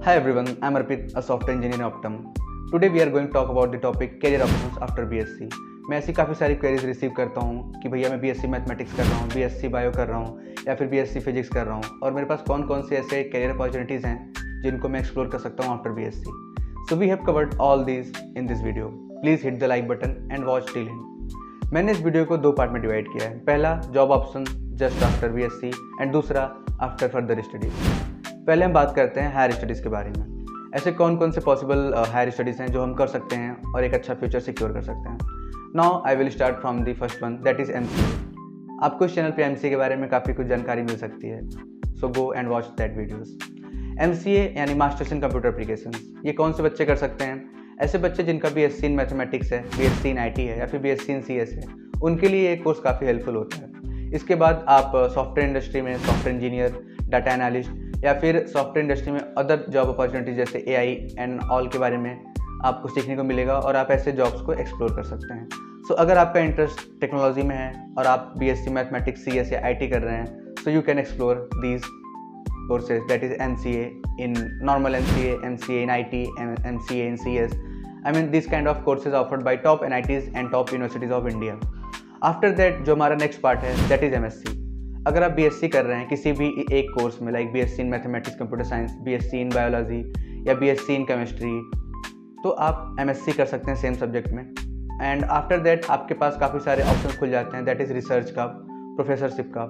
Hi everyone, I'm Arpit, a software engineer in Optum. Today we are going to talk about the topic career options after BSc. मैं ऐसी काफ़ी सारी queries receive करता हूँ कि भैया मैं BSc मैथमेटिक्स कर रहा हूँ, BSc बायो कर रहा हूँ या फिर BSc फिजिक्स कर रहा हूँ और मेरे पास कौन कौन से ऐसे करियर अपॉर्चुनिटीज़ हैं जिनको मैं एक्सप्लोर कर सकता हूँ after BSc. So we have covered all these in this video. Please hit the like button and watch till end. मैंने इस वीडियो को दो पार्ट में डिवाइड किया है. पहला job option just after BSc and दूसरा आफ्टर फर्दर स्टडीज़. पहले हम बात करते हैं हायर स्टडीज़ के बारे में. ऐसे कौन कौन से पॉसिबल हायर स्टडीज़ हैं जो हम कर सकते हैं और एक अच्छा फ्यूचर सिक्योर कर सकते हैं. Now I will start from the first one, that is MCA. आपको इस चैनल पे MCA के बारे में काफ़ी कुछ जानकारी मिल सकती है. So go and watch that videos. MCA यानी मास्टर्स इन कंप्यूटर एप्लीकेशन, ये कौन से बच्चे कर सकते हैं? ऐसे बच्चे जिनका BSc इन मैथमेटिक्स है, BSc इन IT है या फिर BSc इन CS है, उनके लिए ये कोर्स काफ़ी हेल्पफुल होता है. इसके बाद आप सॉफ्टवेयर इंडस्ट्री में सॉफ्टवेयर इंजीनियर, डाटा एनालिस्ट या फिर सॉफ्टवेयर इंडस्ट्री में अदर जॉब अपॉर्चुनिटीज जैसे AI एंड ऑल के बारे में आपको सीखने को मिलेगा और आप ऐसे जॉब्स को एक्सप्लोर कर सकते हैं. सो अगर आपका इंटरेस्ट टेक्नोलॉजी में है और आप BSc मैथमेटिक्स, CS या IT कर रहे हैं, सो you can explore these courses, that is MCA in normal MCA, MCA in IT, MCA in CS. I mean these kind of courses offered by top NITs and top universities of India. After that जो हमारा next part है that is MSc. अगर आप BSc कर रहे हैं किसी भी एक कोर्स में like BSc in mathematics computer science, BSc in biology या BSc in केमिस्ट्री, तो आप MSc कर सकते हैं सेम सब्जेक्ट में. एंड आफ्टर दैट आपके पास काफ़ी सारे ऑप्शन खुल जाते हैं, दैट इज़ रिसर्च का, प्रोफेसरशिप का.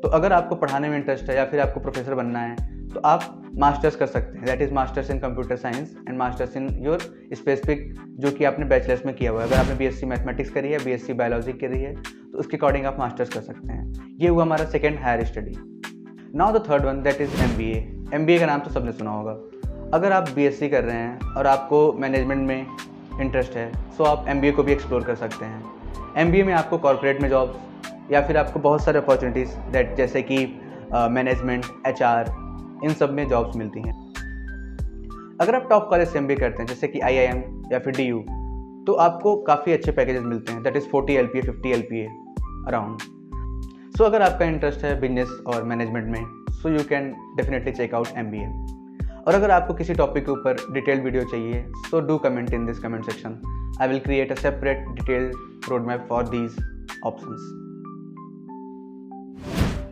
तो अगर आपको पढ़ाने में इंटरेस्ट है या फिर आपको प्रोफेसर बनना है तो आप मास्टर्स कर सकते हैं, that is masters in computer science and masters in your specific जो कि आपने बैचलर्स में किया हुआ है. अगर आपने BSc मैथमेटिक्स करी है, BSc बायोलॉजी करी है तो उसके अकॉर्डिंग आप मास्टर्स कर सकते हैं. ये हुआ हमारा second higher study. Now the third one, that is MBA. MBA का नाम तो सबने सुना होगा. अगर आप BSc कर रहे हैं और आपको मैनेजमेंट में इंटरेस्ट है सो आप MBA को भी एक्सप्लोर कर सकते हैं. MBA में आपको कॉर्पोरेट में जॉब्स या फिर आपको बहुत सारे अपॉर्चुनिटीज़ दैट जैसे कि मैनेजमेंट, HR, इन सब में जॉब्स मिलती हैं. अगर आप टॉप कॉलेज से MBA करते हैं जैसे कि IIM या फिर DU तो आपको काफ़ी अच्छे पैकेजेस मिलते हैं, that is 40 LPA 50 LPA around. So अगर आपका इंटरेस्ट है बिजनेस और मैनेजमेंट में so you can definitely check out MBA. और अगर आपको किसी टॉपिक के ऊपर डिटेल्ड वीडियो चाहिए so do comment in this comment section. I will create a separate detailed road map for these options.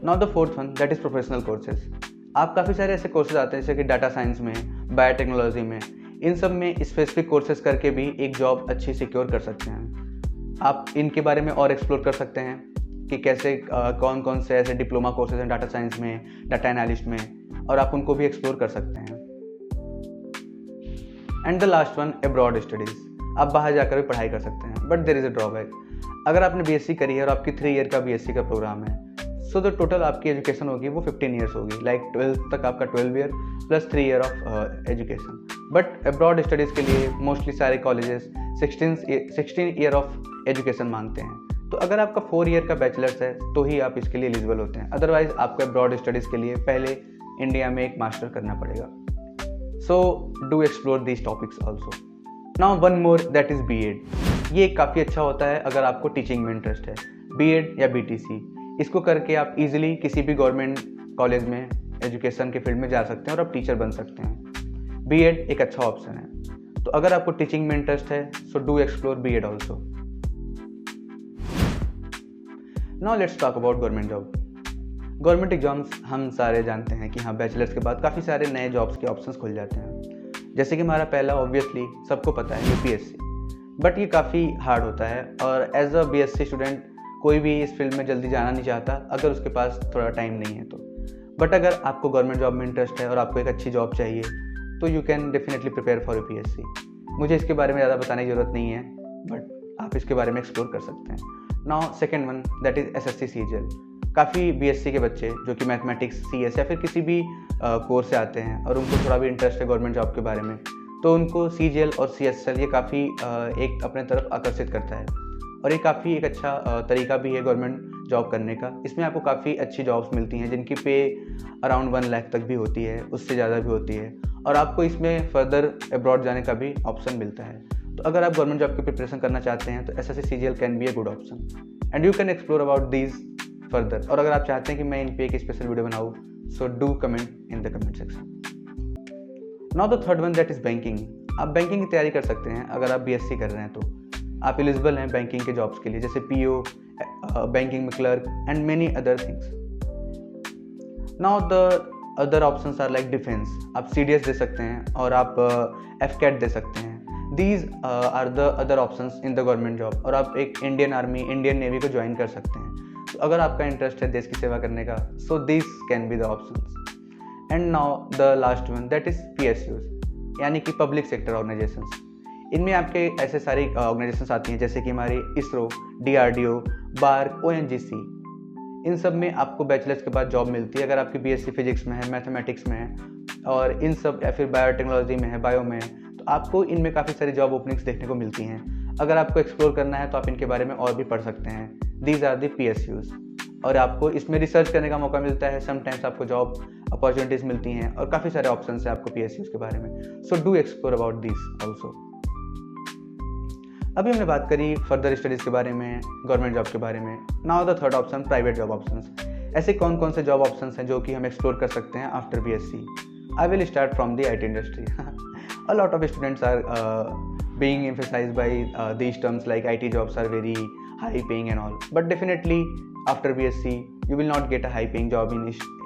Now the fourth one, that is professional courses. आप काफ़ी सारे ऐसे कोर्सेज आते हैं जैसे कि डाटा साइंस में, बायोटेक्नोलॉजी में, इन सब में स्पेसिफिक कोर्सेज करके भी एक जॉब अच्छी सिक्योर कर सकते हैं. आप इनके बारे में और एक्सप्लोर कर सकते हैं कि कैसे कौन कौन से ऐसे डिप्लोमा कोर्सेज हैं डाटा साइंस में, डाटा एनालिस्ट में, और आप उनको भी एक्सप्लोर कर सकते हैं. And the last one, abroad studies. आप बाहर जाकर भी पढ़ाई कर सकते हैं but there is a drawback. अगर आपने BSc करी है और आपकी 3 ईयर का BSc का प्रोग्राम है सो द टोटल आपकी एजुकेशन होगी वो 15 ईयर्स होगी, लाइक 12th तक आपका 12 year plus 3 year of education. But abroad studies के लिए मोस्टली सारे कॉलेजेस 16 ईयर ऑफ एजुकेशन मांगते हैं. तो अगर आपका 4 ईयर का बैचलर्स है तो ही आप इसके लिए एलिजिबल होते हैं, अदरवाइज आपको अब्रॉड स्टडीज़ के लिए पहले इंडिया में एक मास्टर करना पड़ेगा. So do explore these topics also. Now one more, that is B.Ed. ये काफ़ी अच्छा होता है अगर आपको टीचिंग में इंटरेस्ट है. B.Ed या BTC, इसको करके आप इजीली किसी भी गवर्नमेंट कॉलेज में एजुकेशन के फील्ड में जा सकते हैं और आप टीचर बन सकते हैं. B.Ed एक अच्छा ऑप्शन है. तो अगर आपको टीचिंग में इंटरेस्ट है so do explore B.Ed also. Now let's talk about government job. Government exams हम सारे जानते हैं कि हाँ बैचलर्स के बाद काफ़ी सारे नए जॉब्स के ऑप्शंस खुल जाते हैं. जैसे कि हमारा पहला ऑब्वियसली सबको पता है UPSC. बट ये काफ़ी हार्ड होता है और एज अ BSc स्टूडेंट कोई भी इस फील्ड में जल्दी जाना नहीं चाहता अगर उसके पास थोड़ा टाइम नहीं है तो. बट अगर आपको गवर्नमेंट जॉब में इंटरेस्ट है और आपको एक अच्छी जॉब चाहिए तो you can definitely prepare for UPSC. मुझे इसके बारे में ज़्यादा बताने की ज़रूरत नहीं है बट आप इसके बारे में एक्सप्लोर कर सकते हैं. Now second one, that is SSC CGL. काफ़ी BSc के बच्चे जो कि मैथमेटिक्स, CS या फिर किसी भी कोर्स से आते हैं और उनको थोड़ा भी इंटरेस्ट है गवर्नमेंट जॉब के बारे में तो उनको CGL और CSL ये काफ़ी एक अपने तरफ आकर्षित करता है. और ये काफ़ी एक अच्छा तरीका भी है गवर्नमेंट जॉब करने का. इसमें आपको काफ़ी अच्छी जॉब्स मिलती हैं जिनकी पे अराउंड 1 लाख तक भी होती है, उससे ज़्यादा भी होती है, और आपको इसमें फर्दर अब्रॉड जाने का भी ऑप्शन मिलता है. तो अगर आप गवर्नमेंट जॉब की प्रिपरेशन करना चाहते हैं तो SSC CGL can be a good option and you can explore about these further. और अगर आप चाहते हैं कि मैं इन पे एक स्पेशल वीडियो बनाऊँ so do comment in the comment section. Now the third one that is banking. आप बैंकिंग की तैयारी कर सकते हैं अगर आप BSc कर रहे हैं तो आप एलिजिबल हैं बैंकिंग के जॉब्स के लिए, जैसे PO, बैंकिंग में clerk and many other things. Now the other options are like defence. आप CDS दे सकते हैं और आप FCAT दे सकते हैं। These are the other options in the government job. और आप एक इंडियन आर्मी, इंडियन नेवी को ज्वाइन कर सकते हैं। तो अगर आपका इंटरेस्ट है देश की सेवा करने का, so this can be the options. And now the last one that is PSUs, यानी कि पब्लिक सेक्टर ऑर्गेनाइजेशंस। इनमें आपके ऐसे सारी ऑर्गेनाइजेशंस आती हैं जैसे कि हमारी ISRO, DRDO, BARC, ONGC। इन सब में आपको बैचलर्स के बाद जॉब मिलती है अगर आपकी BSc फिजिक्स में है, मैथमेटिक्स में है और इन सब, या फिर बायोटेक्नोलॉजी में है, बायो में है, तो आपको इनमें काफ़ी सारी जॉब ओपनिंग्स देखने को मिलती हैं। अगर आपको एक्सप्लोर करना है तो आप इनके बारे में और भी पढ़ सकते हैं। These are the PSUs। और आपको इसमें रिसर्च करने का मौका मिलता है, समटाइम्स आपको जॉब अपॉर्चुनिटीज़ मिलती हैं और काफ़ी सारे ऑप्शन है आपको PSUs के बारे में। So do explore about this also. अभी हमने बात करी फर्दर स्टडीज़ के बारे में, गवर्नमेंट जॉब के बारे में। Now the third option, private job options. ऐसे कौन कौन से जॉब ऑप्शंस हैं जो कि हम एक्सप्लोर कर सकते हैं after BSc। I will start from the IT industry. A lot of students are being emphasized by these terms like IT jobs are very high paying and all, but definitely after BSc you will not get a high paying job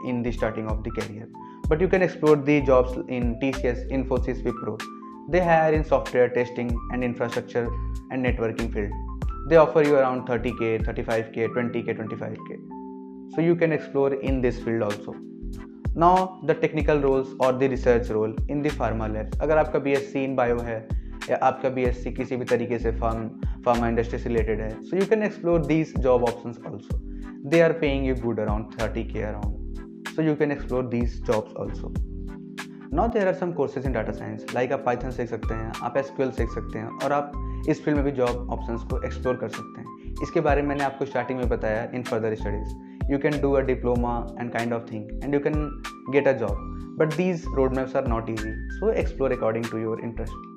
in the starting of the career, but you can explore the jobs in TCS, Infosys, Wipro. They hire in software testing and infrastructure and networking field. They offer you around 30k, 35k, 20k, 25k, so you can explore in this field also. Now the technical roles or the research role in the pharma labs. अगर आपका BSc in bio है या आपका BSc किसी भी तरीके से pharma industry से रिलेटेड है, so you can explore these job options also. They are paying you good around 30k around, so you can explore these jobs also. Now there are some courses in data science, like आप Python सीख सकते हैं, आप SQL सीख सकते हैं और आप इस फील्ड में भी जॉब ऑप्शंस को एक्सप्लोर कर सकते हैं। इसके बारे में मैंने आपको स्टार्टिंग में बताया in further studies. You can do a diploma and kind of thing and you can get a job, but these road maps are not easy, so explore according to your interest.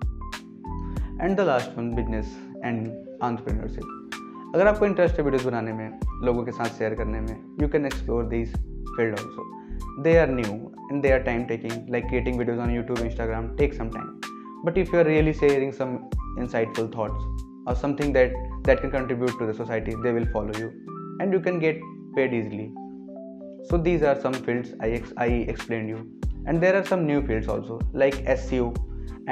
And the last one, business and entrepreneurship. अगर आपको interest है videos बनाने में, लोगों के साथ share करने में, you can explore this field also. They are new and they are time taking, like creating videos on YouTube, Instagram take some time, but if you are really sharing some insightful thoughts or something that can contribute to the society, they will follow you and you can get paid easily. So these are some fields I explained you, and there are some new fields also like SEO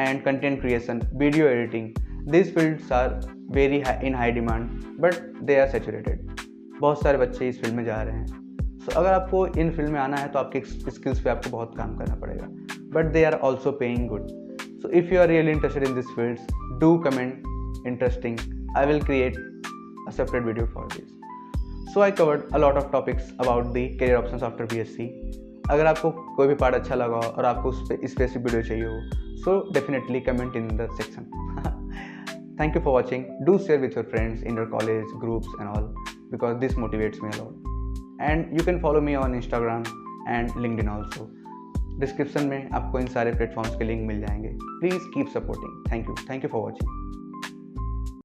and content creation, video editing. These fields are very in high demand, but they are saturated. बहुत सारे बच्चे इस field में जा रहे हैं। So अगर आपको इन फील्ड में आना है तो आपके स्किल्स पे आपको बहुत काम करना पड़ेगा, but they are also paying good. So if you are really interested in these fields, do comment interesting. I will create a separate video for this. So I covered a lot of topics about the career options after BSc. अगर आपको कोई भी part अच्छा लगा और आपको उस पर स्पेसिफिक वीडियो चाहिए हो, so definitely comment in the section. Thank you for watching. Do share with your friends in your college groups and all, because this motivates me a lot. And you can follow me on Instagram and LinkedIn also. Description में आपको इन सारे platforms के link मिल जाएंगे। Please keep supporting. Thank you for watching.